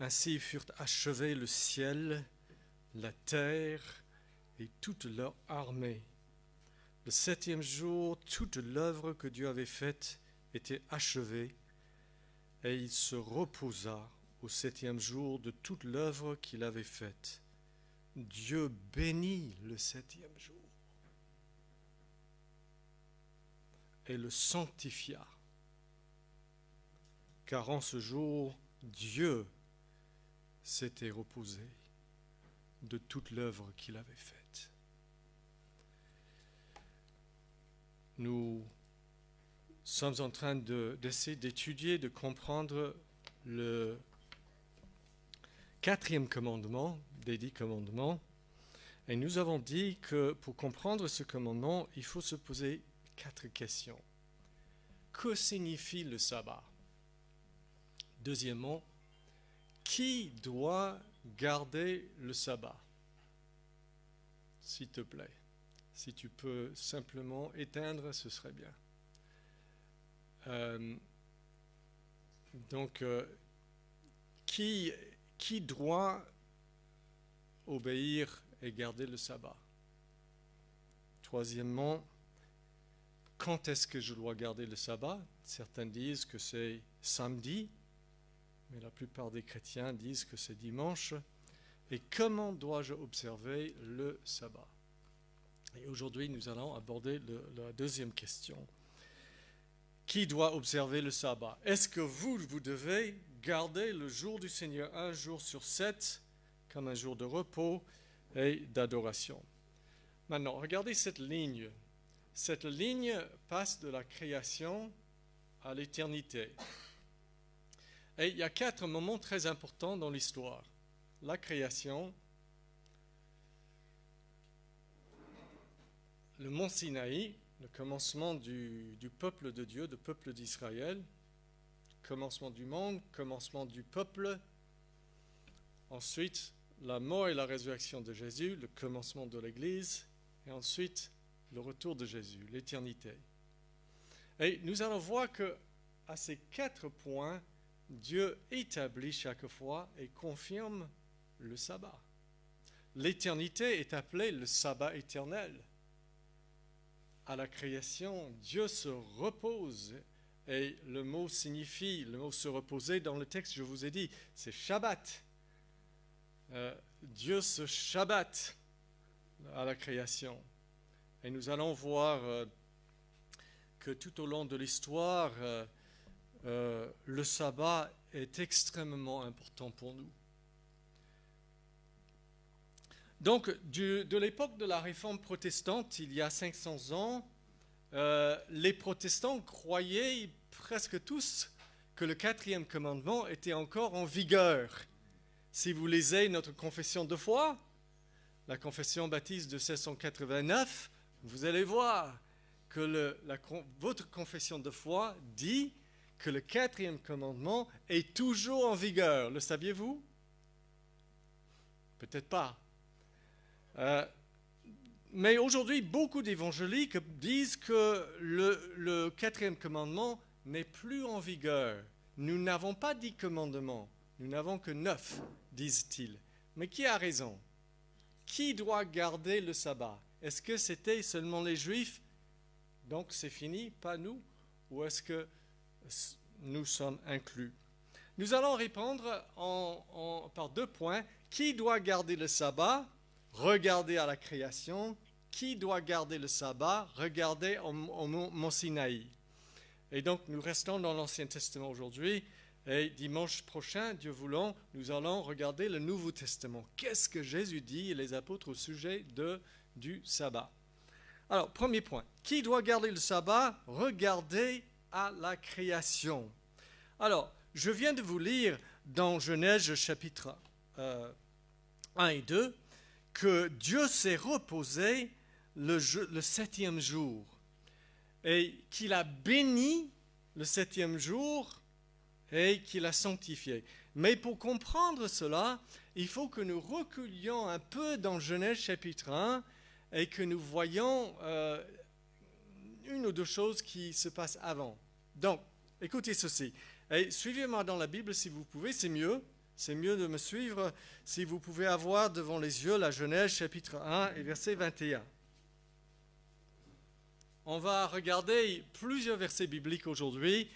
Ainsi furent achevés le ciel, la terre et toute leur armée. Le septième jour, toute l'œuvre que Dieu avait faite était achevée, et il se reposa au septième jour de toute l'œuvre qu'il avait faite. Dieu bénit le septième jour et le sanctifia, car en ce jour, Dieu s'était reposé de toute l'œuvre qu'il avait faite. Nous sommes en train d'essayer d'étudier, de comprendre le quatrième commandement des 10 commandements. Et nous avons dit que pour comprendre ce commandement, il faut se poser 4 questions. Que signifie le sabbat? Deuxièmement, qui doit garder le sabbat? S'il te plaît, si tu peux simplement éteindre, ce serait bien. Donc, qui doit obéir et garder le sabbat? Troisièmement, quand est-ce que je dois garder le sabbat? Certains disent que c'est samedi, mais la plupart des chrétiens disent que c'est dimanche. Et comment dois-je observer le sabbat? Et aujourd'hui, nous allons aborder la deuxième question. Qui doit observer le sabbat? Est-ce que vous devez garder le jour du Seigneur un jour sur 7 comme un jour de repos et d'adoration? Maintenant, regardez cette ligne. Cette ligne passe de la création à l'éternité. Et il y a 4 moments très importants dans l'histoire. La création, le mont Sinaï, le commencement du peuple de Dieu, du peuple d'Israël, commencement du monde, commencement du peuple, ensuite la mort et la résurrection de Jésus, le commencement de l'Église, et ensuite le retour de Jésus, l'éternité. Et nous allons voir que à ces 4 points, Dieu établit chaque fois et confirme le sabbat. L'éternité est appelée le sabbat éternel. À la création, Dieu se repose et le mot signifie, le mot se reposer dans le texte, je vous ai dit, c'est Shabbat. Dieu se Shabbat à la création. Et nous allons voir que tout au long de l'histoire, le sabbat est extrêmement important pour nous. Donc, de l'époque de la réforme protestante, il y a 500 ans, les protestants croyaient presque tous que le 4e commandement était encore en vigueur. Si vous lisez notre confession de foi, la confession baptiste de 1689, vous allez voir que votre confession de foi dit que le 4e commandement est toujours en vigueur. Le saviez-vous? Peut-être pas. Mais aujourd'hui, beaucoup d'évangéliques disent que le 4e commandement n'est plus en vigueur. Nous n'avons pas 10 commandements, nous n'avons que 9, disent-ils. Mais qui a raison? Qui doit garder le sabbat? Est-ce que c'était seulement les Juifs? Donc c'est fini, pas nous? Ou est-ce que nous sommes inclus? Nous allons répondre par 2 points. Qui doit garder le sabbat? Regardez à la création. Qui doit garder le sabbat? Regardez au mont Sinaï. Et donc nous restons dans l'Ancien Testament aujourd'hui. Et dimanche prochain, Dieu voulant, nous allons regarder le Nouveau Testament. Qu'est-ce que Jésus dit et les apôtres au sujet du sabbat? Alors, premier point. Qui doit garder le sabbat? Regardez à la création. Alors, je viens de vous lire dans Genèse chapitre 1 et 2 que Dieu s'est reposé le 7e jour et qu'il a béni le 7e jour et qu'il a sanctifié. Mais pour comprendre cela, il faut que nous reculions un peu dans Genèse chapitre 1 et que nous voyions une ou deux choses qui se passent avant. Donc, écoutez ceci. Et suivez-moi dans la Bible si vous pouvez, c'est mieux. C'est mieux de me suivre si vous pouvez avoir devant les yeux la Genèse chapitre 1 et verset 21. On va regarder plusieurs versets bibliques aujourd'hui.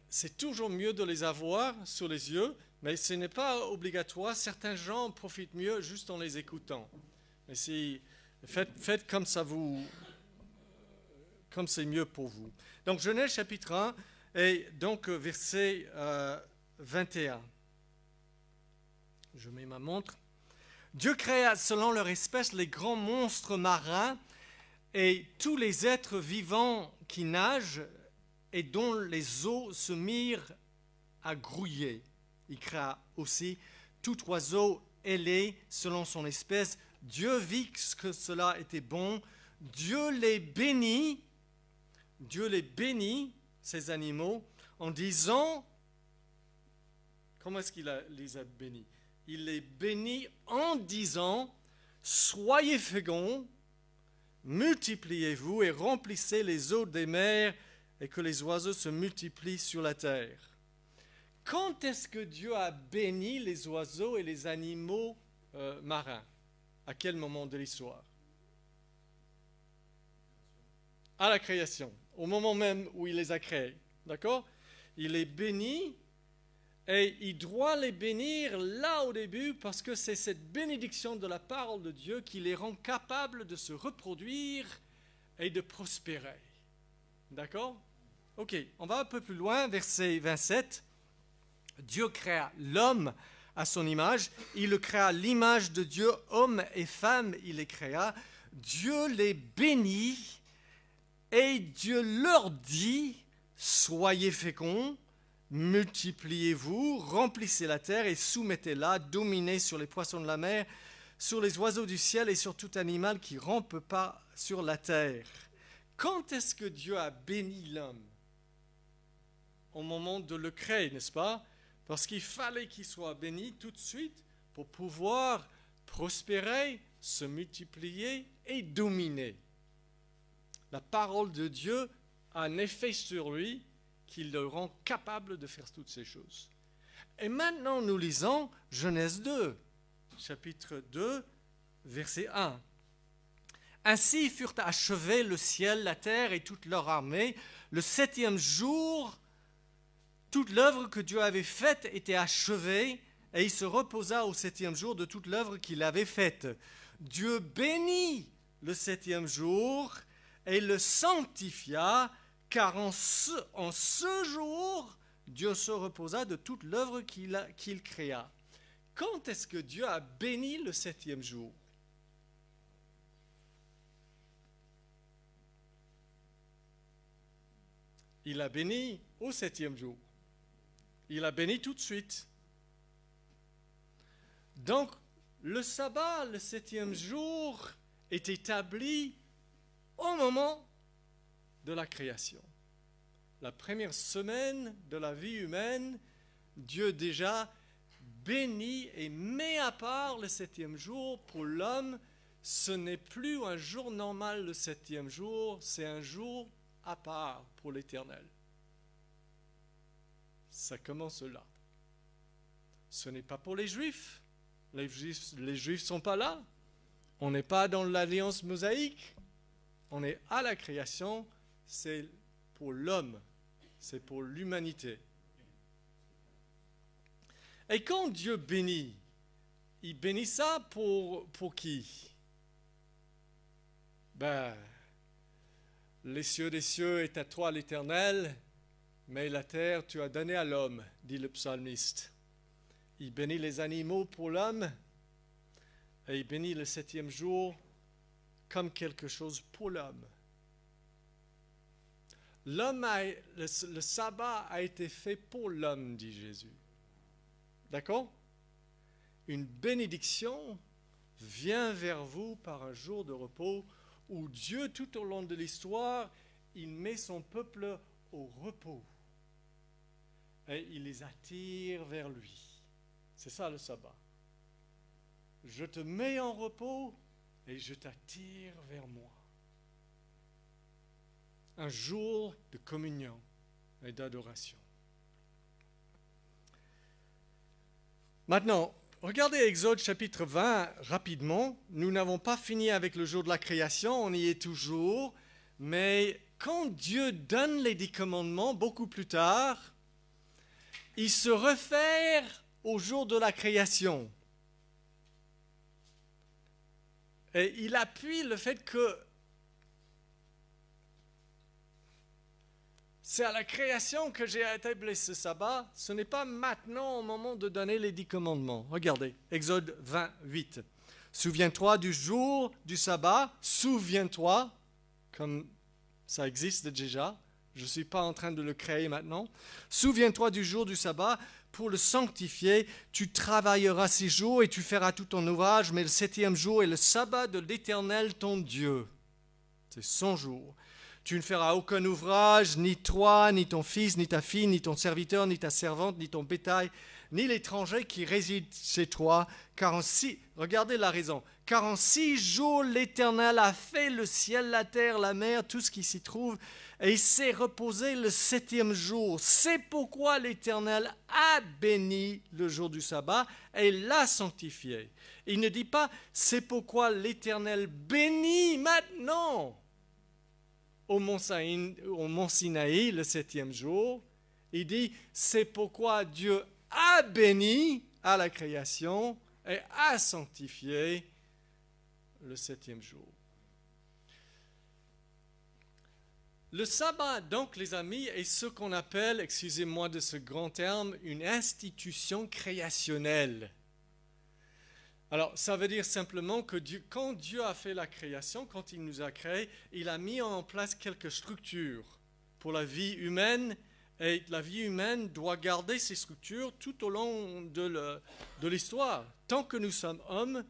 C'est toujours mieux de les avoir sur les yeux, mais ce n'est pas obligatoire. Certains gens profitent mieux juste en les écoutant. Mais si, faites comme ça comme c'est mieux pour vous. Donc Genèse chapitre 1 et donc verset 21. Je mets ma montre. Dieu créa selon leur espèce les grands monstres marins et tous les êtres vivants qui nagent et dont les eaux se mirent à grouiller. Il créa aussi tout oiseau ailé selon son espèce. Dieu vit que cela était bon. Dieu les bénit, ces animaux, en disant, comment est-ce qu'il les a bénis? Il les bénit en disant, soyez féconds, multipliez-vous et remplissez les eaux des mers et que les oiseaux se multiplient sur la terre. Quand est-ce que Dieu a béni les oiseaux et les animaux marins? À quel moment de l'histoire? À la création, au moment même où il les a créés. D'accord? Il les bénit et il doit les bénir là au début parce que c'est cette bénédiction de la parole de Dieu qui les rend capables de se reproduire et de prospérer. D'accord? Ok, on va un peu plus loin, verset 27. Dieu créa l'homme à son image. Il le créa à l'image de Dieu, homme et femme, il les créa. Dieu les bénit et Dieu leur dit, soyez féconds, multipliez-vous, remplissez la terre et soumettez-la, dominez sur les poissons de la mer, sur les oiseaux du ciel et sur tout animal qui rampe pas sur la terre. Quand est-ce que Dieu a béni l'homme? Au moment de le créer, n'est-ce pas? Parce qu'il fallait qu'il soit béni tout de suite pour pouvoir prospérer, se multiplier et dominer. La parole de Dieu a un effet sur lui qui le rend capable de faire toutes ces choses. Et maintenant, nous lisons Genèse 2, chapitre 2, verset 1. Ainsi furent achevés le ciel, la terre et toute leur armée. Le 7e jour, toute l'œuvre que Dieu avait faite était achevée, et il se reposa au 7e jour de toute l'œuvre qu'il avait faite. Dieu bénit le 7e jour et le sanctifia, car en ce jour, Dieu se reposa de toute l'œuvre qu'il créa. Quand est-ce que Dieu a béni le 7e jour? Il a béni au 7e jour. Il a béni tout de suite. Donc, le sabbat, le 7e jour, est établi au moment de la création. La première semaine de la vie humaine, Dieu déjà bénit et met à part le 7e jour pour l'homme. Ce n'est plus un jour normal le 7e jour, c'est un jour à part pour l'Éternel. Ça commence là. Ce n'est pas pour les Juifs. Les Juifs ne sont pas là. On n'est pas dans l'alliance mosaïque. On est à la création. C'est pour l'homme. C'est pour l'humanité. Et quand Dieu bénit, il bénit ça pour qui? Les cieux des cieux est à toi l'Éternel, mais la terre tu as donnée à l'homme, dit le psalmiste. Il bénit les animaux pour l'homme et il bénit le 7e jour comme quelque chose pour l'homme. Le sabbat a été fait pour l'homme, dit Jésus. D'accord? Une bénédiction vient vers vous par un jour de repos où Dieu, tout au long de l'histoire, il met son peuple au repos. Et il les attire vers lui. C'est ça le sabbat. Je te mets en repos et je t'attire vers moi. Un jour de communion et d'adoration. Maintenant, regardez Exode chapitre 20 rapidement. Nous n'avons pas fini avec le jour de la création, on y est toujours. Mais quand Dieu donne les 10 commandements, beaucoup plus tard, il se réfère au jour de la création. Et il appuie le fait que c'est à la création que j'ai établi ce sabbat. Ce n'est pas maintenant au moment de donner les 10 commandements. Regardez, Exode 28. Souviens-toi du jour du sabbat. Souviens-toi, comme ça existe déjà. Je ne suis pas en train de le créer maintenant. Souviens-toi du jour du sabbat pour le sanctifier. Tu travailleras 6 jours et tu feras tout ton ouvrage, mais le 7e jour est le sabbat de l'Éternel ton Dieu. C'est son jour. Tu ne feras aucun ouvrage, ni toi, ni ton fils, ni ta fille, ni ton serviteur, ni ta servante, ni ton bétail, ni l'étranger qui réside chez toi. Regardez la raison. Car en 6 jours l'Éternel a fait le ciel, la terre, la mer, tout ce qui s'y trouve, et il s'est reposé le 7e jour. C'est pourquoi l'Éternel a béni le jour du sabbat et l'a sanctifié. Il ne dit pas c'est pourquoi l'Éternel bénit maintenant au mont Sinaï le 7e jour. Il dit c'est pourquoi Dieu a béni à la création et a sanctifié le 7e jour. Le sabbat, donc, les amis, est ce qu'on appelle, excusez-moi de ce grand terme, une institution créationnelle. Alors, ça veut dire simplement que quand Dieu a fait la création, quand il nous a créés, il a mis en place quelques structures pour la vie humaine, et la vie humaine doit garder ces structures tout au long de l'histoire. Tant que nous sommes hommes,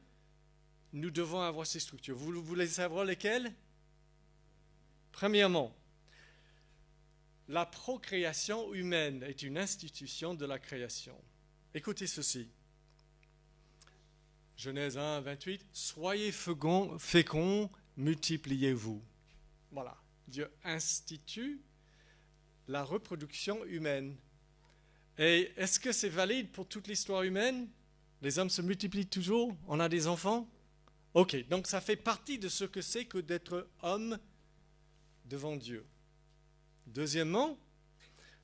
nous devons avoir ces structures. Vous voulez savoir lesquelles? Premièrement, la procréation humaine est une institution de la création. Écoutez ceci. Genèse 1, 28. Soyez féconds, multipliez-vous. Voilà. Dieu institue la reproduction humaine. Et est-ce que c'est valide pour toute l'histoire humaine? Les hommes se multiplient toujours? On a des enfants? Ok, donc ça fait partie de ce que c'est que d'être homme devant Dieu. Deuxièmement,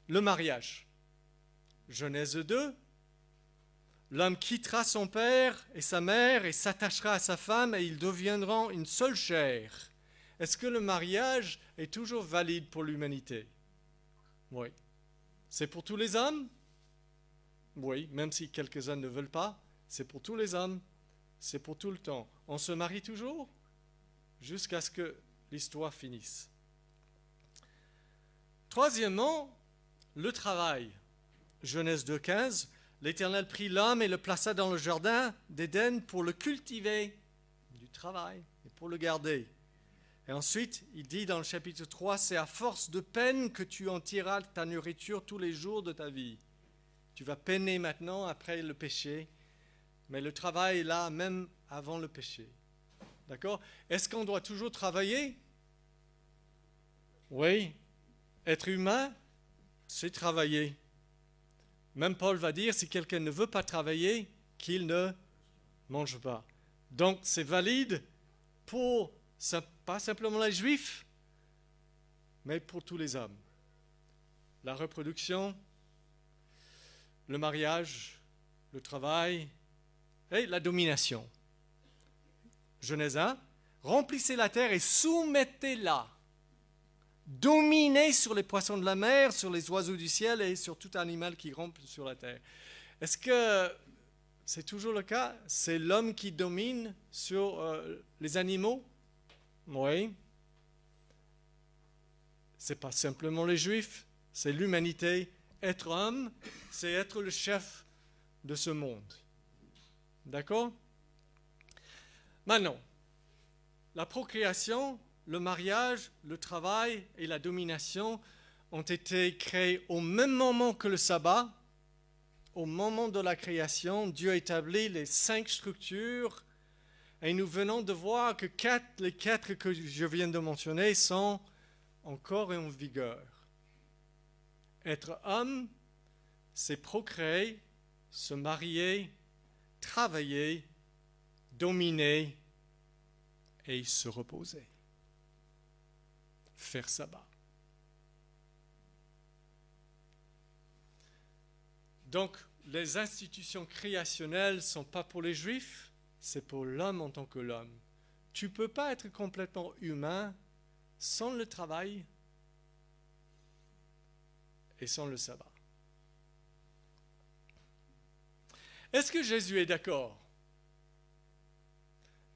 le mariage. Genèse 2, l'homme quittera son père et sa mère et s'attachera à sa femme et ils deviendront une seule chair. Est-ce que le mariage est toujours valide pour l'humanité? Oui. C'est pour tous les hommes? Oui, même si quelques-uns ne veulent pas, c'est pour tous les hommes. C'est pour tout le temps. On se marie toujours jusqu'à ce que l'histoire finisse. Troisièmement, le travail. Genèse 2,15, l'Éternel prit l'homme et le plaça dans le jardin d'Éden pour le cultiver, du travail, et pour le garder. Et ensuite, il dit dans le chapitre 3, c'est à force de peine que tu en tireras ta nourriture tous les jours de ta vie. Tu vas peiner maintenant après le péché, mais le travail est là même avant le péché. D'accord? Est-ce qu'on doit toujours travailler? Oui. Être humain, c'est travailler. Même Paul va dire, si quelqu'un ne veut pas travailler, qu'il ne mange pas. Donc, c'est valide pour, pas simplement les Juifs, mais pour tous les hommes. La reproduction, le mariage, le travail et la domination. Genèse 1, remplissez la terre et soumettez-la. Dominez sur les poissons de la mer, sur les oiseaux du ciel et sur tout animal qui rampe sur la terre. Est-ce que c'est toujours le cas? C'est l'homme qui domine sur les animaux? Oui. Ce n'est pas simplement les Juifs, c'est l'humanité. Être homme, c'est être le chef de ce monde. D'accord? Maintenant, la procréation, le mariage, le travail et la domination ont été créés au même moment que le sabbat. Au moment de la création, Dieu a établi les 5 structures et nous venons de voir que les 4 que je viens de mentionner sont encore en vigueur. Être homme, c'est procréer, se marier travailler, dominer et se reposer. Faire sabbat. Donc, les institutions créationnelles ne sont pas pour les Juifs, c'est pour l'homme en tant que l'homme. Tu ne peux pas être complètement humain sans le travail et sans le sabbat. Est-ce que Jésus est d'accord?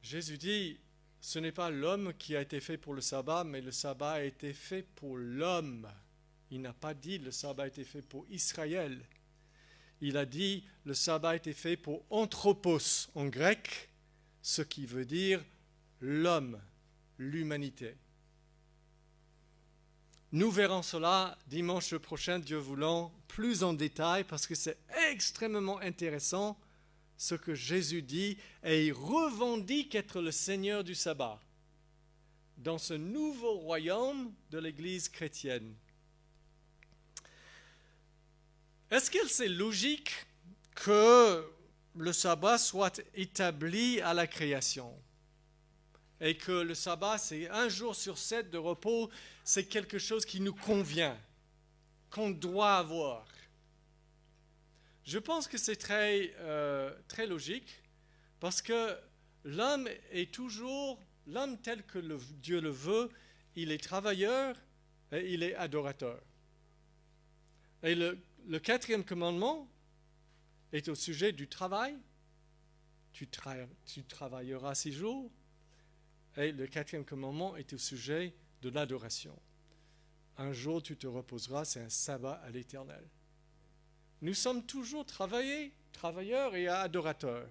Jésus dit, ce n'est pas l'homme qui a été fait pour le sabbat, mais le sabbat a été fait pour l'homme. Il n'a pas dit le sabbat a été fait pour Israël. Il a dit le sabbat a été fait pour anthropos en grec, ce qui veut dire l'homme, l'humanité. Nous verrons cela dimanche prochain, Dieu voulant, plus en détail, parce que c'est extrêmement intéressant ce que Jésus dit, et il revendique être le Seigneur du sabbat dans ce nouveau royaume de l'Église chrétienne. Est-ce que c'est logique que le sabbat soit établi à la création et que le sabbat, c'est un jour sur 7 de repos, c'est quelque chose qui nous convient, qu'on doit avoir? Je pense que c'est très logique parce que l'homme est toujours, l'homme tel que Dieu le veut, il est travailleur et il est adorateur. Et le 4e commandement est au sujet du travail. Tu travailleras 6 jours. Et le 4e commandement est au sujet de l'adoration. Un jour tu te reposeras, c'est un sabbat à l'Éternel. Nous sommes toujours travailleurs et adorateurs.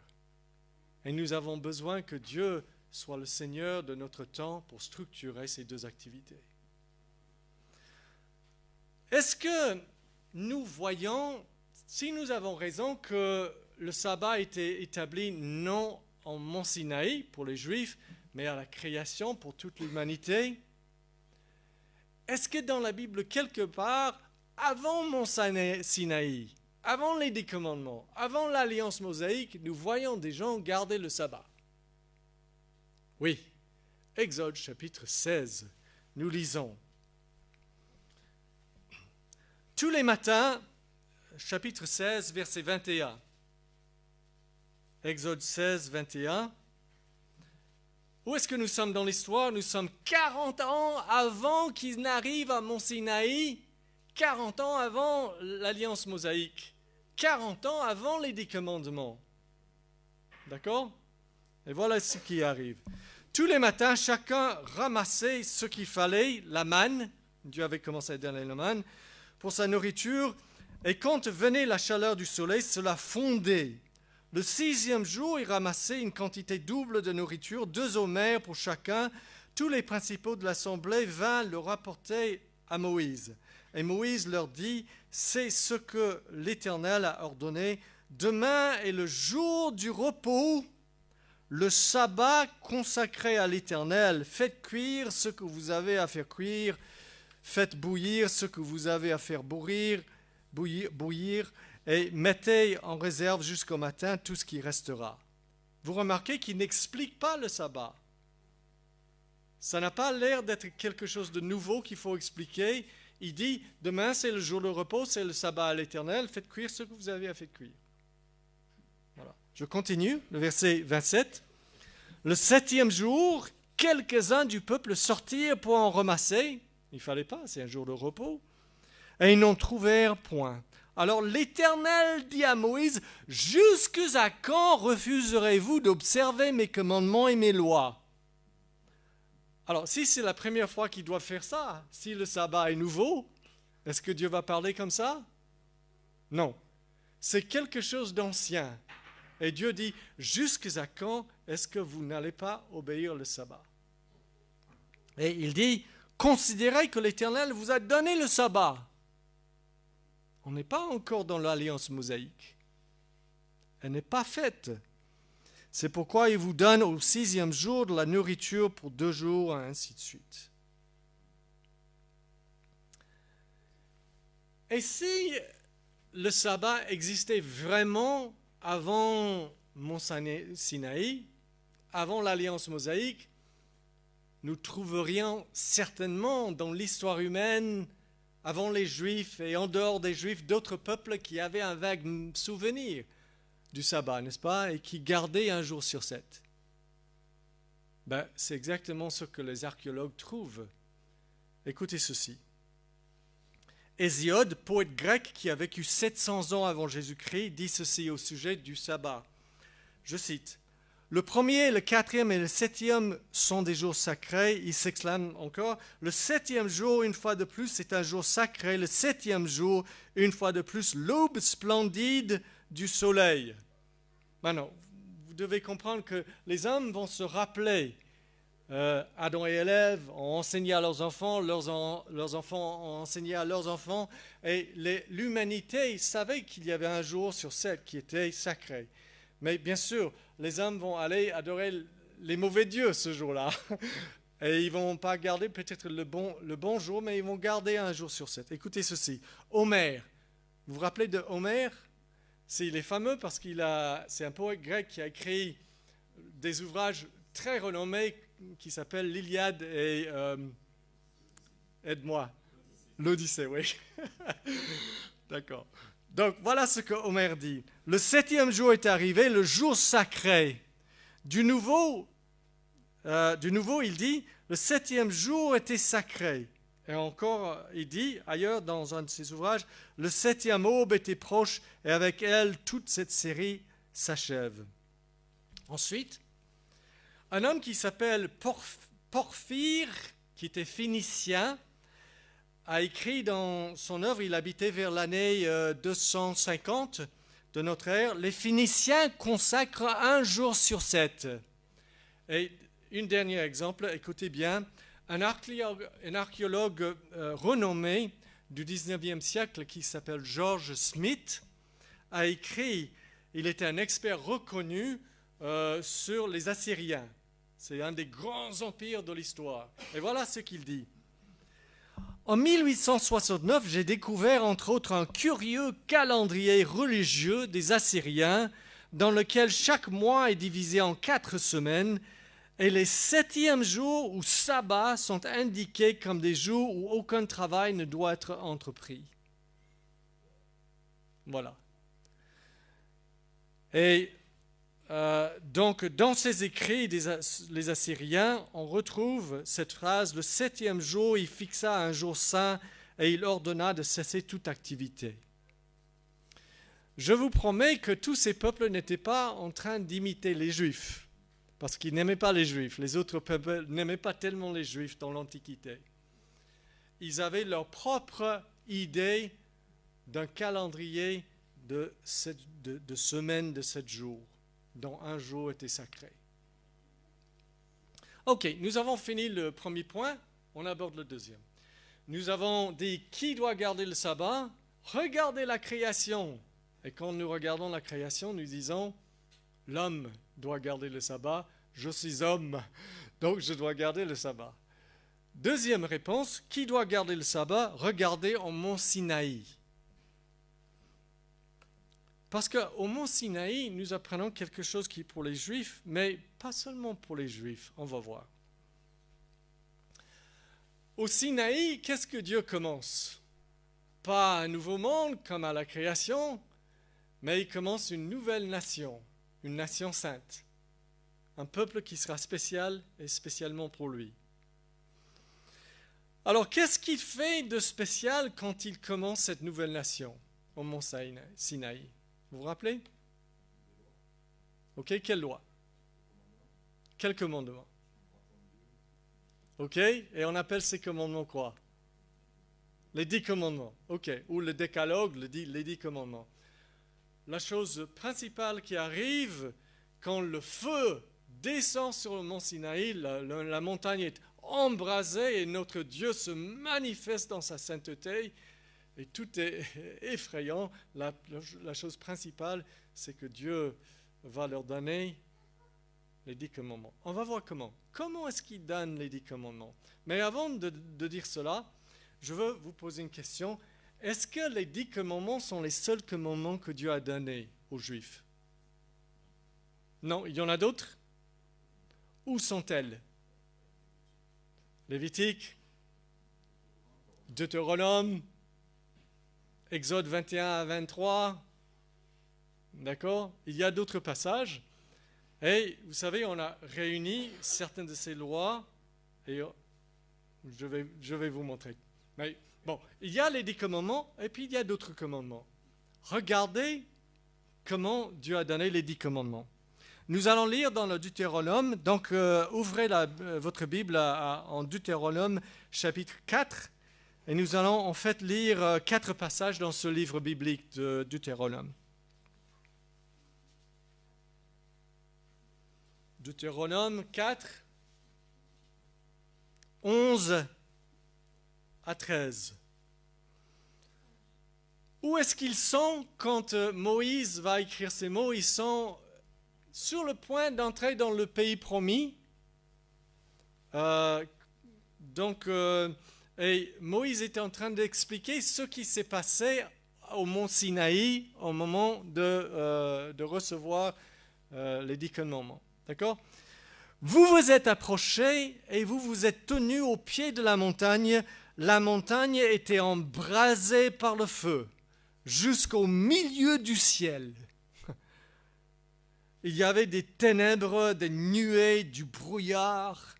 Et nous avons besoin que Dieu soit le Seigneur de notre temps pour structurer ces deux activités. Est-ce que nous voyons, si nous avons raison, que le sabbat a été établi non en Mont Sinaï pour les Juifs, mais à la création pour toute l'humanité? Est-ce que dans la Bible, quelque part, avant Mont Sinaï, avant les 10 commandements, avant l'alliance mosaïque, nous voyons des gens garder le sabbat? Oui. Exode chapitre 16, nous lisons. Tous les matins, chapitre 16, verset 21. Exode 16, 21. Où est-ce que nous sommes dans l'histoire? Nous sommes 40 ans avant qu'ils n'arrivent à Mont Sinaï, 40 ans avant l'alliance mosaïque, 40 ans avant les 10 commandements. D'accord? Et voilà ce qui arrive. Tous les matins, chacun ramassait ce qu'il fallait, la manne. Dieu avait commencé à donner la manne pour sa nourriture. Et quand venait la chaleur du soleil, cela fondait. Le 6e jour, il ramassait une quantité double de nourriture, 2 homères pour chacun. Tous les principaux de l'assemblée vinrent le rapporter à Moïse. Et Moïse leur dit, c'est ce que l'Éternel a ordonné. Demain est le jour du repos, le sabbat consacré à l'Éternel. Faites cuire ce que vous avez à faire cuire. Faites bouillir ce que vous avez à faire bouillir. Et mettez en réserve jusqu'au matin tout ce qui restera. Vous remarquez qu'il n'explique pas le sabbat. Ça n'a pas l'air d'être quelque chose de nouveau qu'il faut expliquer. Il dit, demain c'est le jour de repos, c'est le sabbat à l'Éternel, faites cuire ce que vous avez à faire cuire. Voilà. Je continue, le verset 27. Le 7e jour, quelques-uns du peuple sortirent pour en ramasser. Il ne fallait pas, c'est un jour de repos. Et ils n'en trouvèrent point. Alors l'Éternel dit à Moïse, « Jusqu'à quand refuserez-vous d'observer mes commandements et mes lois ?» Alors si c'est la première fois qu'il doit faire ça, si le sabbat est nouveau, est-ce que Dieu va parler comme ça? Non. C'est quelque chose d'ancien. Et Dieu dit, « Jusqu'à quand est-ce que vous n'allez pas obéir le sabbat ?» Et il dit, « Considérez que l'Éternel vous a donné le sabbat. » On n'est pas encore dans l'alliance mosaïque. Elle n'est pas faite. C'est pourquoi il vous donne au 6e jour de la nourriture pour 2 jours, et ainsi de suite. Et si le sabbat existait vraiment avant mont Sinaï, avant l'alliance mosaïque, nous trouverions certainement dans l'histoire humaine, avant les Juifs et en dehors des Juifs, d'autres peuples qui avaient un vague souvenir du sabbat, n'est-ce pas, et qui gardaient un jour sur 7. C'est exactement ce que les archéologues trouvent. Écoutez ceci. Hésiode, poète grec qui a vécu 700 ans avant Jésus-Christ, dit ceci au sujet du sabbat. Je cite. Le premier, le quatrième et le septième sont des jours sacrés. Il s'exclame encore. Le septième jour, une fois de plus, est un jour sacré. Le septième jour, une fois de plus, l'aube splendide du soleil. Maintenant, vous devez comprendre que les hommes vont se rappeler. Adam et Ève ont enseigné à leurs enfants ont enseigné à leurs enfants, et l'humanité savait qu'il y avait un jour sur 7 qui était sacré. Mais bien sûr, les hommes vont aller adorer les mauvais dieux ce jour-là. Et ils ne vont pas garder peut-être le bon jour, mais ils vont garder un jour sur 7. Écoutez ceci. Homère. Vous vous rappelez de Homère? Il est fameux parce c'est un poète grec qui a écrit des ouvrages très renommés qui s'appellent l'Iliade et... aide-moi. L'Odyssée, oui. D'accord. Donc, voilà ce que Homère dit. Le septième jour est arrivé, le jour sacré. Du nouveau, il dit, le septième jour était sacré. Et encore, il dit, ailleurs dans un de ses ouvrages, le septième aube était proche, et avec elle, toute cette série s'achève. Ensuite, un homme qui s'appelle Porphyre, qui était phénicien, a écrit dans son œuvre, il habitait vers l'année 250 de notre ère, les Phéniciens consacrent un jour sur 7. Et un dernier exemple, écoutez bien, un archéologue renommé du 19e siècle qui s'appelle George Smith a écrit, il était un expert reconnu sur les Assyriens. C'est un des grands empires de l'histoire. Et voilà ce qu'il dit. En 1869, j'ai découvert entre autres un curieux calendrier religieux des Assyriens dans lequel chaque mois est divisé en 4 semaines et les 7e jours ou sabbats sont indiqués comme des jours où aucun travail ne doit être entrepris. Voilà. Et donc, dans ces écrits les Assyriens, on retrouve cette phrase, le 7e jour, il fixa un jour saint et il ordonna de cesser toute activité. Je vous promets que tous ces peuples n'étaient pas en train d'imiter les Juifs, parce qu'ils n'aimaient pas les Juifs. Les autres peuples n'aimaient pas tellement les Juifs dans l'Antiquité. Ils avaient leur propre idée d'un calendrier de semaine de 7 jours. Dont un jour était sacré. Ok, nous avons fini le premier point, on aborde le deuxième. Nous avons dit qui doit garder le sabbat? Regardez la création. Et quand nous regardons la création, nous disons l'homme doit garder le sabbat, je suis homme, donc je dois garder le sabbat. Deuxième réponse, qui doit garder le sabbat? Regardez en mont Sinaï. Parce qu'au mont Sinaï, nous apprenons quelque chose qui est pour les Juifs, mais pas seulement pour les Juifs, on va voir. Au Sinaï, qu'est-ce que Dieu commence? Pas un nouveau monde comme à la création, mais il commence une nouvelle nation, une nation sainte. Un peuple qui sera spécial et spécialement pour lui. Alors, qu'est-ce qu'il fait de spécial quand il commence cette nouvelle nation au mont Sinaï? Vous vous rappelez? Ok, quelle loi? Quel commandement? Ok, et on appelle ces commandements quoi? Les 10 commandements. Ok, ou le décalogue, les 10 commandements. La chose principale qui arrive quand le feu descend sur le mont Sinaï, la montagne est embrasée et notre Dieu se manifeste dans sa sainteté. Et tout est effrayant. La chose principale, c'est que Dieu va leur donner les 10 commandements. On va voir comment. Comment est-ce qu'il donne les 10 commandements? Mais avant de dire cela, je veux vous poser une question. Est-ce que les 10 commandements sont les seuls commandements que Dieu a donnés aux Juifs? Non, il y en a d'autres? Où sont-elles? Lévitique, Deutéronome, Exode 21 à 23. D'accord? Il y a d'autres passages. Et vous savez, on a réuni certaines de ces lois et je vais vous montrer. Mais bon, il y a les 10 commandements et puis il y a d'autres commandements. Regardez comment Dieu a donné les 10 commandements. Nous allons lire dans le Deutéronome, donc ouvrez votre Bible en Deutéronome chapitre 4 et nous allons en fait lire 4 passages dans ce livre biblique de Deutéronome. Deutéronome 4, 11 à 13. Où est-ce qu'ils sont quand Moïse va écrire ces mots? Ils sont sur le point d'entrer dans le pays promis. Et Moïse était en train d'expliquer ce qui s'est passé au mont Sinaï au moment de recevoir les 10 commandements. D'accord? Vous vous êtes approchés et vous vous êtes tenus au pied de la montagne. La montagne était embrasée par le feu jusqu'au milieu du ciel. Il y avait des ténèbres, des nuées, du brouillard.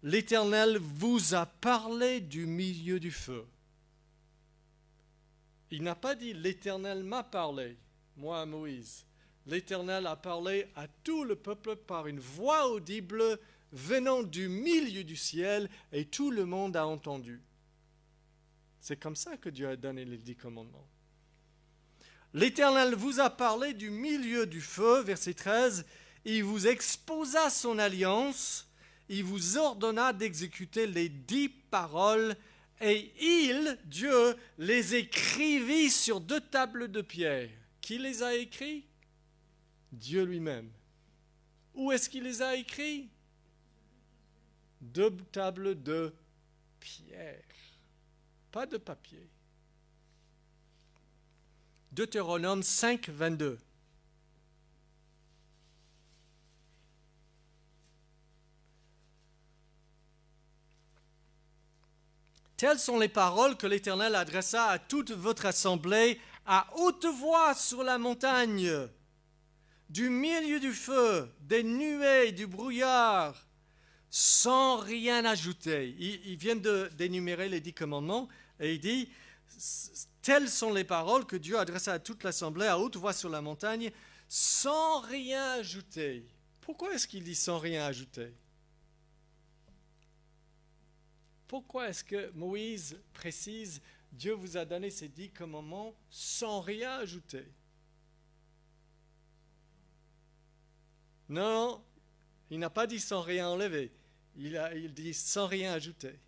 L'Éternel vous a parlé du milieu du feu. Il n'a pas dit « l'Éternel m'a parlé », moi, Moïse. L'Éternel a parlé à tout le peuple par une voix audible venant du milieu du ciel et tout le monde a entendu. C'est comme ça que Dieu a donné les 10 commandements. L'Éternel vous a parlé du milieu du feu, verset 13, il vous exposa son alliance, il vous ordonna d'exécuter les 10 paroles et il, Dieu, les écrivit sur 2 tables de pierre. Qui les a écrits? Dieu lui-même. Où est-ce qu'il les a écrits? 2 tables de pierre, pas de papier. Deutéronome 5, 22. Telles sont les paroles que l'Éternel adressa à toute votre assemblée à haute voix sur la montagne, du milieu du feu, des nuées, du brouillard, sans rien ajouter. Il vient d'énumérer les 10 commandements et il dit, telles sont les paroles que Dieu adressa à toute l'assemblée à haute voix sur la montagne, sans rien ajouter. Pourquoi est-ce qu'il dit sans rien ajouter? Pourquoi est-ce que Moïse précise, Dieu vous a donné ces 10 commandements sans rien ajouter? Non, il n'a pas dit sans rien enlever. Il dit sans rien ajouter.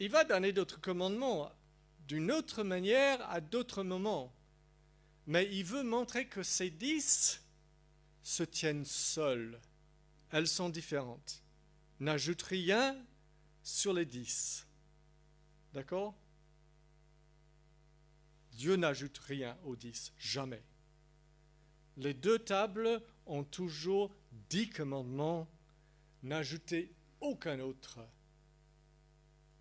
Il va donner d'autres commandements d'une autre manière à d'autres moments. Mais il veut montrer que ces 10 se tiennent seules. Elles sont différentes. N'ajoute rien sur les 10. D'accord? Dieu n'ajoute rien aux 10, jamais. Les 2 tables ont toujours 10 commandements, n'ajoutez aucun autre,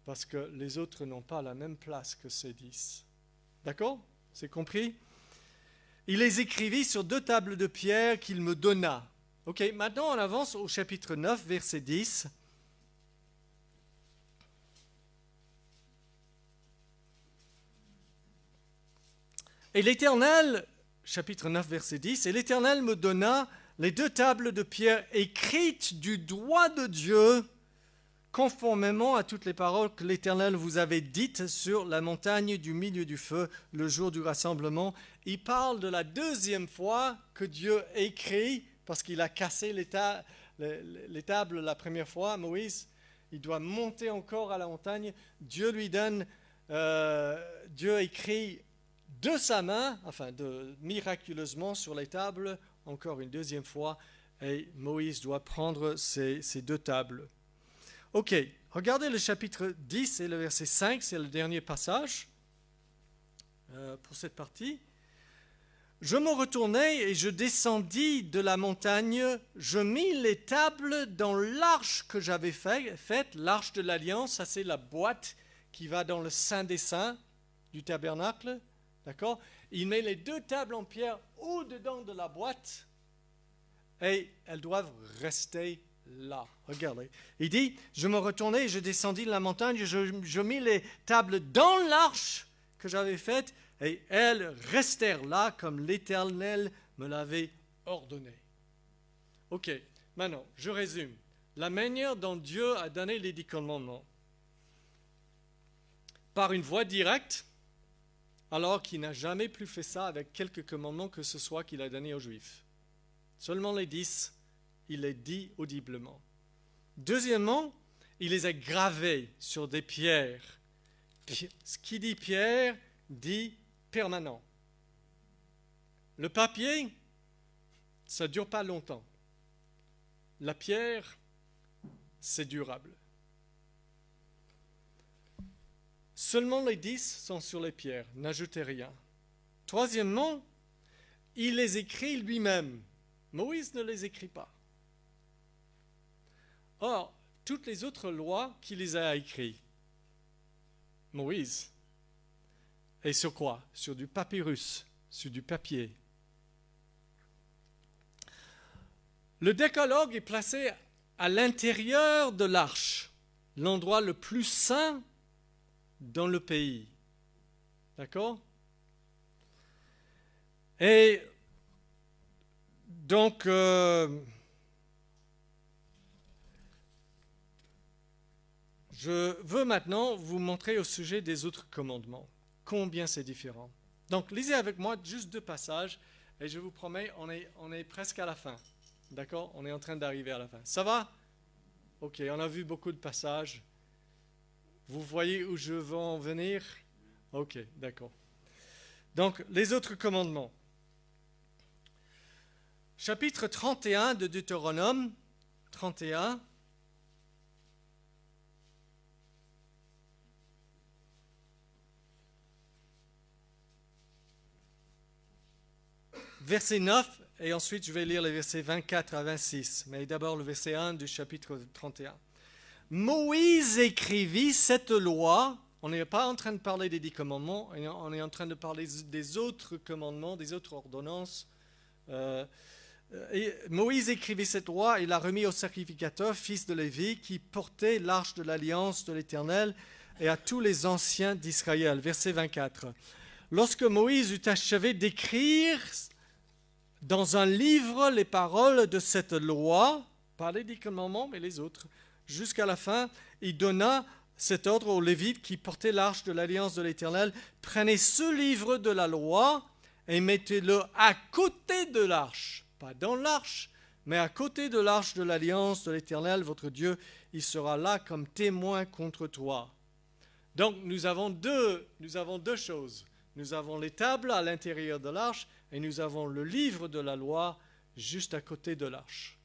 parce que les autres n'ont pas la même place que ces 10. D'accord? C'est compris? Il les écrivit sur 2 tables de pierre qu'il me donna. Ok, maintenant on avance au chapitre 9, verset 10. Et l'Éternel, chapitre 9, verset 10, et l'Éternel me donna les 2 tables de pierre écrites du doigt de Dieu, conformément à toutes les paroles que l'Éternel vous avait dites sur la montagne du milieu du feu, le jour du rassemblement. Il parle de la 2e fois que Dieu écrit, parce qu'il a cassé les tables la première fois, Moïse, il doit monter encore à la montagne. Dieu lui donne, Dieu écrit de sa main, miraculeusement sur les tables, encore une 2e fois, et Moïse doit prendre ces 2 tables. Ok, regardez le chapitre 10 et le verset 5, c'est le dernier passage pour cette partie. Je me retournai et je descendis de la montagne, je mis les tables dans l'arche que j'avais faite, l'arche de l'Alliance, ça c'est la boîte qui va dans le Saint des Saints du tabernacle, d'accord? Il met les deux tables en pierre au-dedans de la boîte et elles doivent rester là. Regardez. Il dit, je me retournai et je descendis de la montagne, je mis les tables dans l'arche que j'avais faite et elles restèrent là comme l'Éternel me l'avait ordonné. Ok, maintenant, je résume. La manière dont Dieu a donné les 10 commandements. Par une voie directe, alors qu'il n'a jamais plus fait ça avec quelques commandements que ce soit qu'il a donnés aux Juifs. Seulement les 10, il les dit audiblement. Deuxièmement, il les a gravés sur des pierres. Ce qui dit pierre dit permanent. Le papier, ça ne dure pas longtemps. La pierre, c'est durable. Seulement les 10 sont sur les pierres, n'ajoutez rien. Troisièmement, il les écrit lui-même. Moïse ne les écrit pas. Or, toutes les autres lois, qui les a écrites? Moïse. Et sur quoi? Sur du papyrus, sur du papier. Le décalogue est placé à l'intérieur de l'arche, l'endroit le plus saint dans le pays. D'accord? Et donc, je veux maintenant vous montrer au sujet des autres commandements. Combien c'est différent. Donc, lisez avec moi juste 2 passages et je vous promets, on est presque à la fin. D'accord? On est en train d'arriver à la fin. Ça va? Ok, on a vu beaucoup de passages. Vous voyez où je veux en venir? Ok, d'accord. Donc, les autres commandements. Chapitre 31 de Deutéronome, 31. Verset 9, et ensuite je vais lire les versets 24 à 26, mais d'abord le verset 1 du chapitre 31. Moïse écrivit cette loi, on n'est pas en train de parler des 10 commandements, on est en train de parler des autres commandements, des autres ordonnances. Et Moïse écrivit cette loi et l'a remis au sacrificateur, fils de Lévi, qui portait l'arche de l'alliance de l'Éternel et à tous les anciens d'Israël. Verset 24. Lorsque Moïse eut achevé d'écrire dans un livre les paroles de cette loi, pas les 10 commandements, mais les autres, jusqu'à la fin, il donna cet ordre aux Lévites qui portaient l'arche de l'alliance de l'Éternel. Prenez ce livre de la loi et mettez-le à côté de l'arche, pas dans l'arche, mais à côté de l'arche de l'alliance de l'Éternel, votre Dieu. Il sera là comme témoin contre toi. Donc nous avons deux choses. Nous avons les tables à l'intérieur de l'arche et nous avons le livre de la loi juste à côté de l'arche.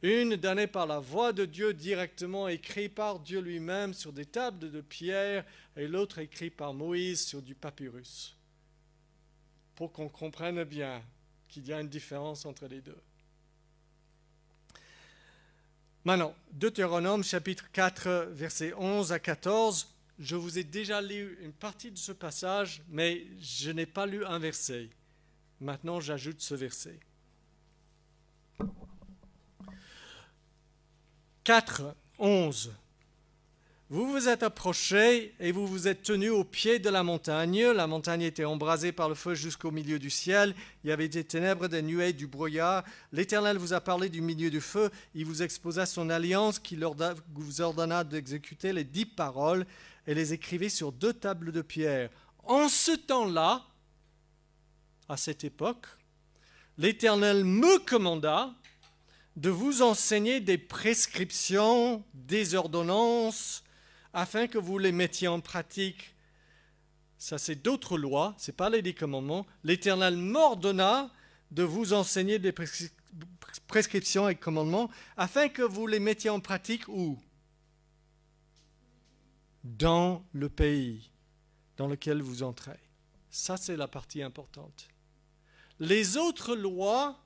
Une donnée par la voix de Dieu directement, écrite par Dieu lui-même sur des tables de pierre, et l'autre écrite par Moïse sur du papyrus. Pour qu'on comprenne bien qu'il y a une différence entre les deux. Maintenant, Deutéronome chapitre 4, versets 11 à 14. Je vous ai déjà lu une partie de ce passage, mais je n'ai pas lu un verset. Maintenant, j'ajoute ce verset. 4, 11. Vous vous êtes approchés et vous vous êtes tenus au pied de la montagne. La montagne était embrasée par le feu jusqu'au milieu du ciel. Il y avait des ténèbres, des nuées, du brouillard. L'Éternel vous a parlé du milieu du feu. Il vous exposa son alliance qui vous ordonna d'exécuter les 10 paroles et les écrivit sur 2 tables de pierre. En ce temps-là, à cette époque, l'Éternel me commanda de vous enseigner des prescriptions, des ordonnances, afin que vous les mettiez en pratique. Ça, c'est d'autres lois, ce n'est pas les 10 commandements. L'Éternel m'ordonna de vous enseigner des prescriptions et commandements, afin que vous les mettiez en pratique où? Dans le pays dans lequel vous entrez. Ça, c'est la partie importante. Les autres lois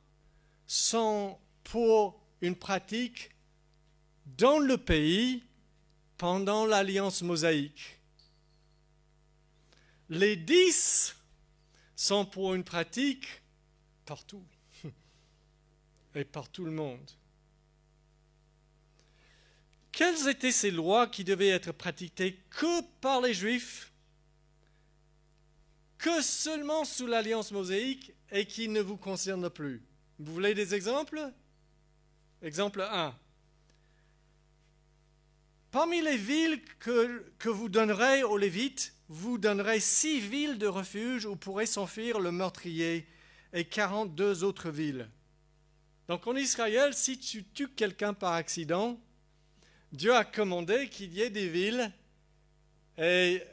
sont pour une pratique dans le pays pendant l'alliance mosaïque. Les 10 sont pour une pratique partout et par tout le monde. Quelles étaient ces lois qui devaient être pratiquées que par les Juifs, que seulement sous l'alliance mosaïque et qui ne vous concernent plus? Vous voulez des exemples? Exemple 1. Parmi les villes que vous donnerez aux Lévites, vous donnerez 6 villes de refuge où pourraient s'enfuir le meurtrier et 42 autres villes. Donc en Israël, si tu tues quelqu'un par accident, Dieu a commandé qu'il y ait des villes et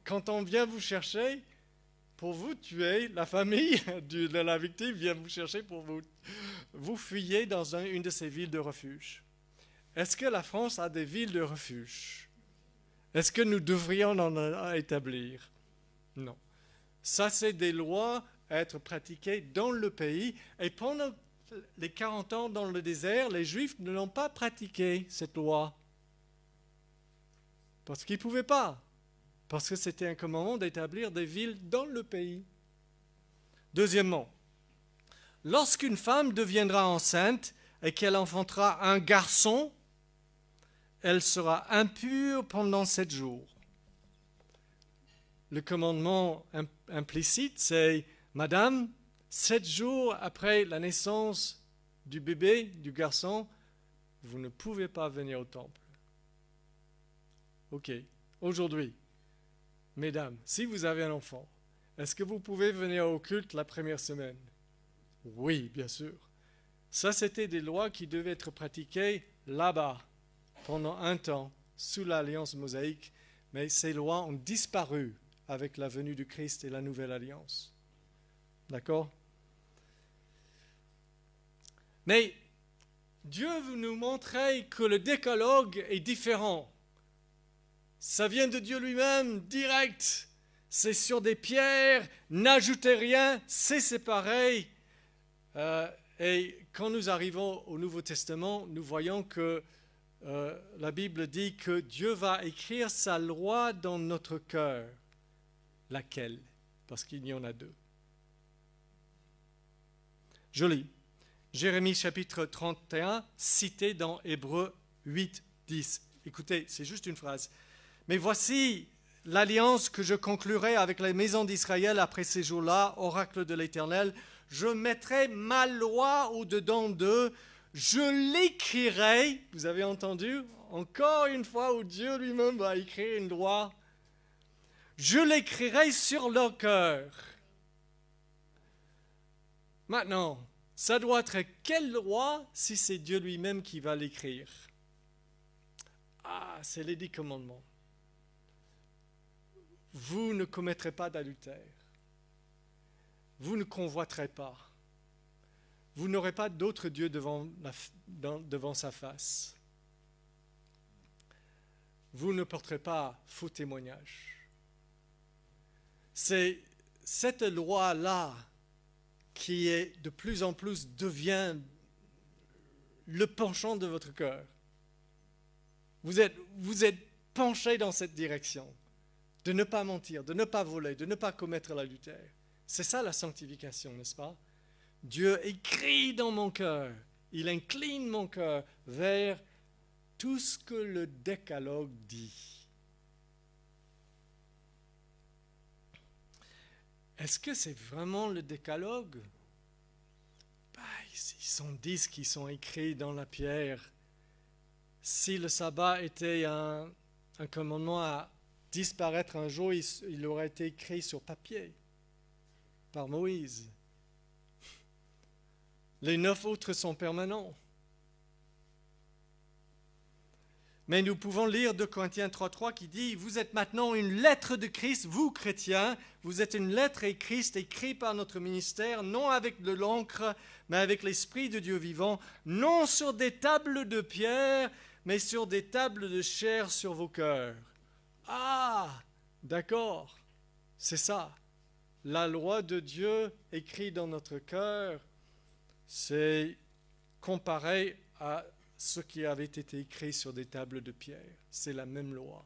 quand on vient vous chercher, pour vous tuer, la famille de la victime vient vous chercher pour vous fuyez dans une de ces villes de refuge. Est-ce que la France a des villes de refuge? Est-ce que nous devrions en établir? Non. Ça, c'est des lois à être pratiquées dans le pays. Et pendant les 40 ans dans le désert, les Juifs ne l'ont pas pratiqué, cette loi. Parce qu'ils ne pouvaient pas. Parce que c'était un commandement d'établir des villes dans le pays. Deuxièmement, lorsqu'une femme deviendra enceinte et qu'elle enfantera un garçon, elle sera impure pendant 7 jours. Le commandement implicite, c'est « Madame, 7 jours après la naissance du bébé, du garçon, vous ne pouvez pas venir au temple. » Ok, aujourd'hui, mesdames, si vous avez un enfant, est-ce que vous pouvez venir au culte la première semaine? Oui, bien sûr. Ça, c'était des lois qui devaient être pratiquées là-bas pendant un temps sous l'alliance mosaïque, mais ces lois ont disparu avec la venue du Christ et la nouvelle alliance. D'accord? Mais Dieu veut nous montrer que le décalogue est différent. Ça vient de Dieu lui-même, direct. C'est sur des pierres, n'ajoutez rien, c'est pareil. Et quand nous arrivons au Nouveau Testament, nous voyons que la Bible dit que Dieu va écrire sa loi dans notre cœur. Laquelle? Parce qu'il y en a 2. Je lis. Jérémie chapitre 31, cité dans Hébreux 8, 10. Écoutez, c'est juste une phrase. « Mais voici l'alliance que je conclurai avec les maisons d'Israël après ces jours-là, oracle de l'Éternel. Je mettrai ma loi au-dedans d'eux. Je l'écrirai. » Vous avez entendu? Encore une fois où Dieu lui-même va écrire une loi. « Je l'écrirai sur leur cœur. » Maintenant, ça doit être quelle loi si c'est Dieu lui-même qui va l'écrire? Ah, c'est les 10 commandements. Vous ne commettrez pas d'adultère. Vous ne convoiterez pas. Vous n'aurez pas d'autre Dieu devant sa face. Vous ne porterez pas faux témoignage. C'est cette loi-là qui est de plus en plus devient le penchant de votre cœur. Vous êtes penché dans cette direction, de ne pas mentir, de ne pas voler, de ne pas commettre l'adultère. C'est ça la sanctification, n'est-ce pas? Dieu écrit dans mon cœur, il incline mon cœur vers tout ce que le décalogue dit. Est-ce que c'est vraiment le décalogue? Ils sont 10 qui sont écrits dans la pierre. Si le sabbat était un commandement à disparaître un jour, il aurait été écrit sur papier par Moïse. Les 9 autres sont permanents. Mais nous pouvons lire 2 Corinthiens 3.3 qui dit « Vous êtes maintenant une lettre de Christ, vous chrétiens, vous êtes une lettre et Christ écrit par notre ministère, non avec de l'encre, mais avec l'Esprit de Dieu vivant, non sur des tables de pierre, mais sur des tables de chair sur vos cœurs. » Ah, d'accord, c'est ça. la loi de Dieu écrite dans notre cœur, c'est comparé à ce qui avait été écrit sur des tables de pierre. C'est la même loi.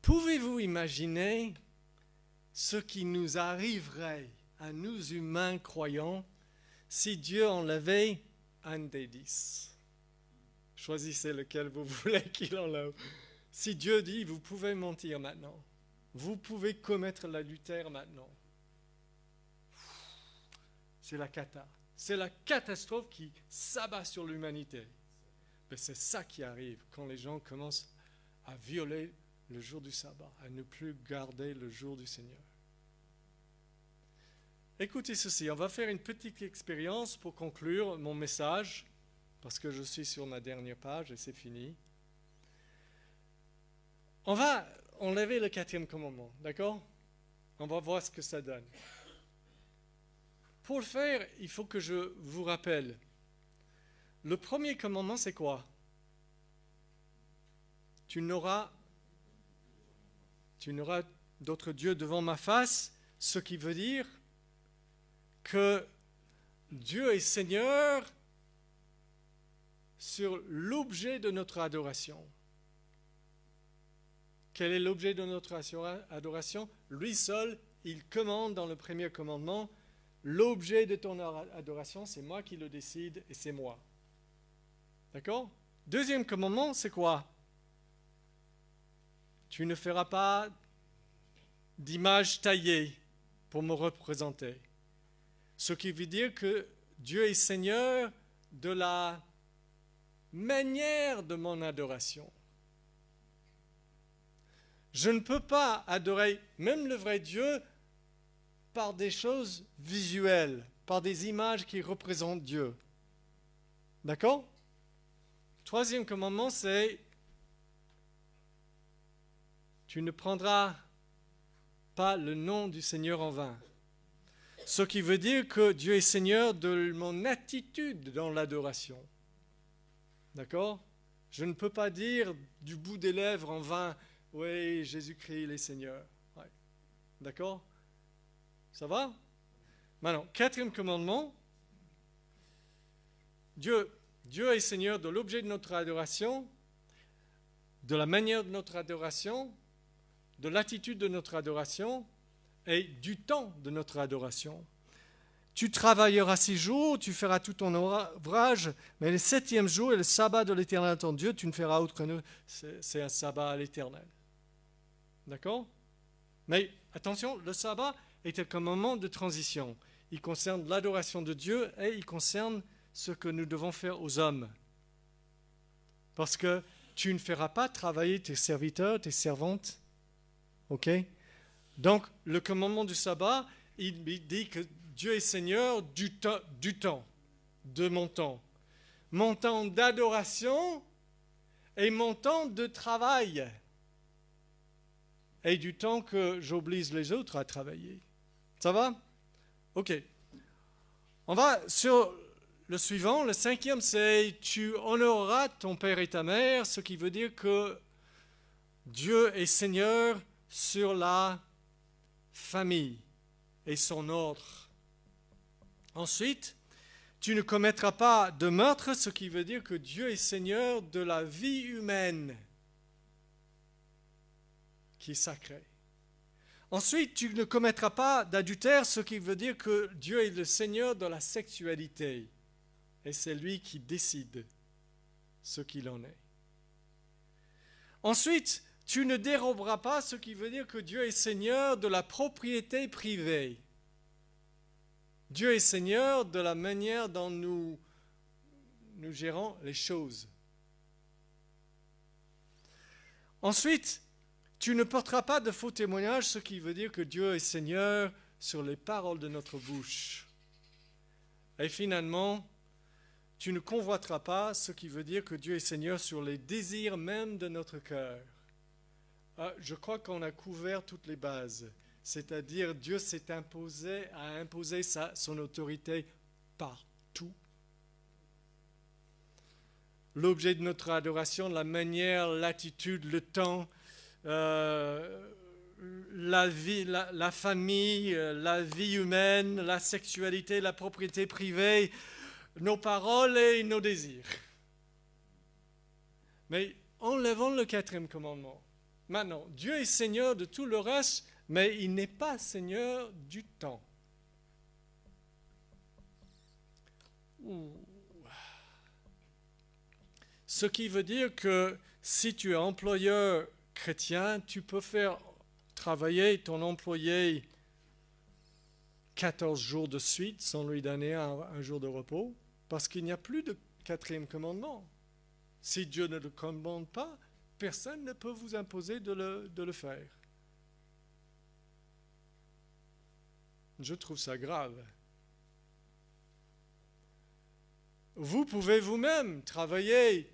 Pouvez-vous imaginer ce qui nous arriverait à nous humains croyants si Dieu enlevait un des 10? Choisissez lequel vous voulez qu'il enlève. Si Dieu dit, vous pouvez mentir maintenant, vous pouvez commettre l'adultère maintenant, c'est la cata. C'est la catastrophe qui s'abat sur l'humanité. Mais c'est ça qui arrive quand les gens commencent à violer le jour du sabbat, à ne plus garder le jour du Seigneur. Écoutez ceci, on va faire une petite expérience pour conclure mon message, parce que je suis sur ma dernière page et c'est fini. On va enlever le 4e commandement, d'accord? On va voir ce que ça donne. Pour le faire, il faut que je vous rappelle. Le 1er commandement, c'est quoi? Tu n'auras d'autres dieux devant ma face, ce qui veut dire que Dieu est Seigneur sur l'objet de notre adoration. Quel est l'objet de notre adoration? Lui seul, il commande dans le 1er commandement. L'objet de ton adoration, c'est moi qui le décide et c'est moi. D'accord? 2e commandement, c'est quoi? Tu ne feras pas d'image taillée pour me représenter. Ce qui veut dire que Dieu est Seigneur de la manière de mon adoration. Je ne peux pas adorer même le vrai Dieu par des choses visuelles, par des images qui représentent Dieu. D'accord? 3e commandement, c'est tu ne prendras pas le nom du Seigneur en vain. Ce qui veut dire que Dieu est Seigneur de mon attitude dans l'adoration. D'accord? Je ne peux pas dire du bout des lèvres en vain, oui, Jésus-Christ, il est Seigneur. Ouais. D'accord? Ça va? Maintenant, 4e commandement. Dieu est Seigneur de l'objet de notre adoration, de la manière de notre adoration, de l'attitude de notre adoration et du temps de notre adoration. Tu travailleras 6 jours, tu feras tout ton ouvrage, mais le 7e jour est le sabbat de l'Éternel ton Dieu, tu ne feras autre que nous. C'est un sabbat à l'Éternel. D'accord? Mais attention, le sabbat est un moment de transition. Il concerne l'adoration de Dieu et il concerne ce que nous devons faire aux hommes. Parce que tu ne feras pas travailler tes serviteurs, tes servantes. Ok? Donc, le commandement du sabbat, il dit que Dieu est Seigneur du temps, de mon temps. Mon temps d'adoration et mon temps de travail. Et du temps que j'oblige les autres à travailler. Ça va? Ok. On va sur le suivant. Le 5e, c'est tu honoreras ton père et ta mère, ce qui veut dire que Dieu est Seigneur sur la famille et son ordre. Ensuite, tu ne commettras pas de meurtre, ce qui veut dire que Dieu est Seigneur de la vie humaine, qui est sacrée. Ensuite, tu ne commettras pas d'adultère, ce qui veut dire que Dieu est le Seigneur de la sexualité. Et c'est lui qui décide ce qu'il en est. Ensuite, tu ne déroberas pas, ce qui veut dire que Dieu est Seigneur de la propriété privée. Dieu est Seigneur de la manière dont nous gérons les choses. Ensuite, tu ne porteras pas de faux témoignages, ce qui veut dire que Dieu est Seigneur sur les paroles de notre bouche. Et finalement, tu ne convoiteras pas, ce qui veut dire que Dieu est Seigneur sur les désirs même de notre cœur. Je crois qu'on a couvert toutes les bases. C'est-à-dire, Dieu a imposé son autorité partout. L'objet de notre adoration, la manière, l'attitude, le temps, la vie, la famille, la vie humaine, la sexualité, la propriété privée, nos paroles et nos désirs. Mais enlevons le quatrième commandement. Maintenant, Dieu est Seigneur de tout le reste, mais il n'est pas Seigneur du temps. Ce qui veut dire que si tu es employeur chrétien, tu peux faire travailler ton employé 14 jours de suite sans lui donner un jour de repos, parce qu'il n'y a plus de quatrième commandement. Si Dieu ne le commande pas, personne ne peut vous imposer de le faire. Je trouve ça grave. Vous pouvez vous-même travailler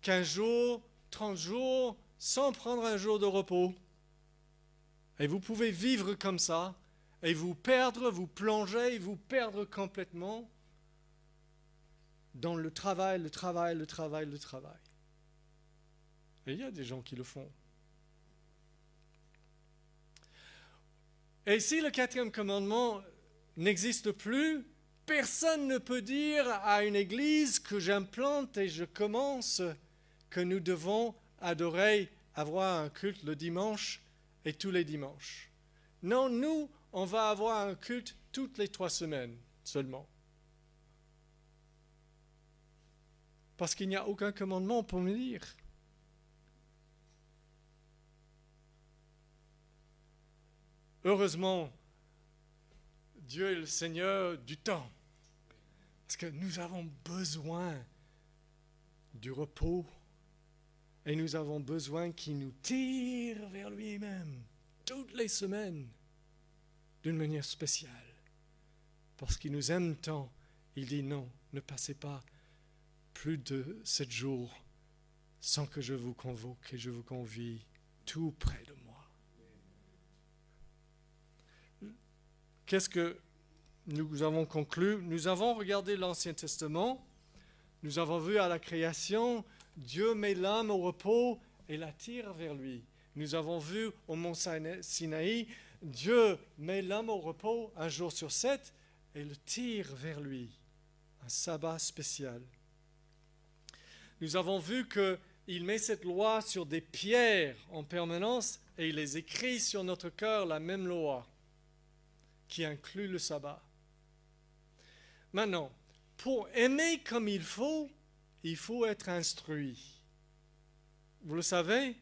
15 jours, 30 jours, sans prendre un jour de repos. Et vous pouvez vivre comme ça, et vous perdre, vous plonger, vous perdre complètement dans le travail. Et il y a des gens qui le font. Et si le quatrième commandement n'existe plus, personne ne peut dire à une église que j'implante et je commence que nous devons adorer, avoir un culte le dimanche et tous les dimanches. Non, nous, on va avoir un culte toutes les 3 semaines seulement. Parce qu'il n'y a aucun commandement pour me dire. Heureusement, Dieu est le Seigneur du temps. Parce que nous avons besoin du repos et nous avons besoin qu'il nous tire vers lui-même toutes les semaines d'une manière spéciale. Parce qu'il nous aime tant, il dit non, ne passez pas plus de 7 jours sans que je vous convoque et je vous convie tout près de moi. Qu'est-ce que nous avons conclu? Nous avons regardé l'Ancien Testament, nous avons vu à la création, Dieu met l'âme au repos et la tire vers lui. Nous avons vu au mont Sinaï, Dieu met l'âme au repos un jour sur 7 et le tire vers lui. Un sabbat spécial. Nous avons vu qu'il met cette loi sur des pierres en permanence et il les écrit sur notre cœur, la même loi qui inclut le sabbat. Maintenant, pour aimer comme il faut être instruit. Vous le savez?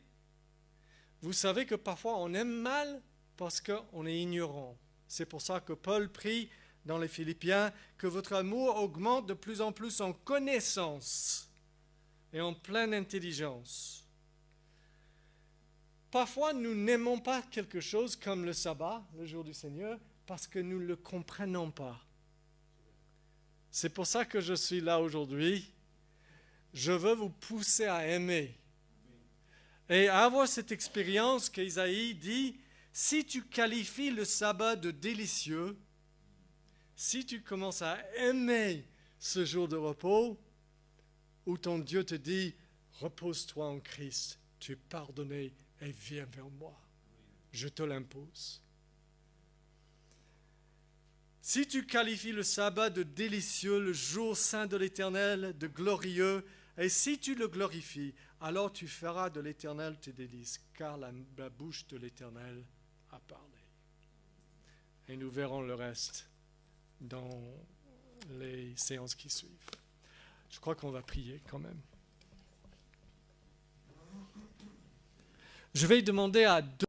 Vous savez que parfois on aime mal parce qu'on est ignorant. C'est pour ça que Paul prie dans les Philippiens que votre amour augmente de plus en plus en connaissance et en pleine intelligence. Parfois, nous n'aimons pas quelque chose comme le sabbat, le jour du Seigneur, parce que nous ne le comprenons pas. C'est pour ça que je suis là aujourd'hui. Je veux vous pousser à aimer et à avoir cette expérience qu'Ésaïe dit, si tu qualifies le sabbat de délicieux, si tu commences à aimer ce jour de repos, où ton Dieu te dit, repose-toi en Christ, tu es pardonné et viens vers moi, je te l'impose. Si tu qualifies le sabbat de délicieux, le jour saint de l'Éternel, de glorieux, et si tu le glorifies, alors tu feras de l'Éternel tes délices, car la bouche de l'Éternel a parlé. Et nous verrons le reste dans les séances qui suivent. Je crois qu'on va prier quand même. Je vais demander à deux